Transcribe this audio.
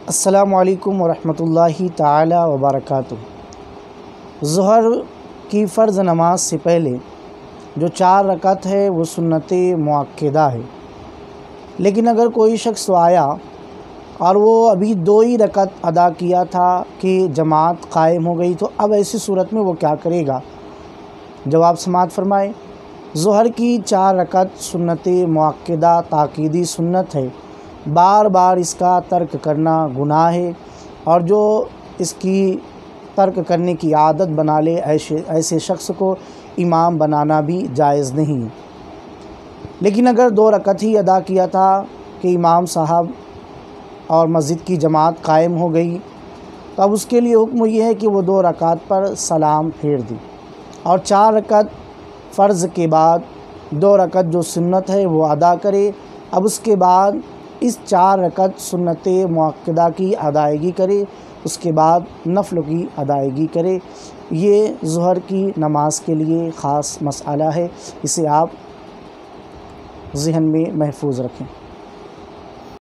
السلام علیکم ورحمۃ اللہ تعالی وبرکاتہ۔ ظہر کی فرض نماز سے پہلے جو 4 رکعت ہے وہ سنت مؤکدہ ہے، لیکن اگر کوئی شخص آیا اور وہ ابھی 2 ہی رکعت ادا کیا تھا کہ جماعت قائم ہو گئی، تو اب ایسی صورت میں وہ کیا کرے گا؟ جواب سماعت فرمائے۔ ظہر کی 4 رکعت سنت مؤکدہ تاکیدی سنت ہے، بار بار اس کا ترک کرنا گناہ ہے، اور جو اس کی ترک کرنے کی عادت بنا لے ایسے شخص کو امام بنانا بھی جائز نہیں۔ لیکن اگر 2 رکعت ہی ادا کیا تھا کہ امام صاحب اور مسجد کی جماعت قائم ہو گئی، تو اب اس کے لیے حکم یہ ہے کہ وہ 2 رکعت پر سلام پھیر دے، اور 4 رکعت فرض کے بعد 2 رکعت جو سنت ہے وہ ادا کرے۔ اب اس کے بعد اس 4 رکعت سنت مؤکدہ کی ادائیگی کرے، اس کے بعد نفل کی ادائیگی کرے۔ یہ ظہر کی نماز کے لیے خاص مسئلہ ہے، اسے آپ ذہن میں محفوظ رکھیں۔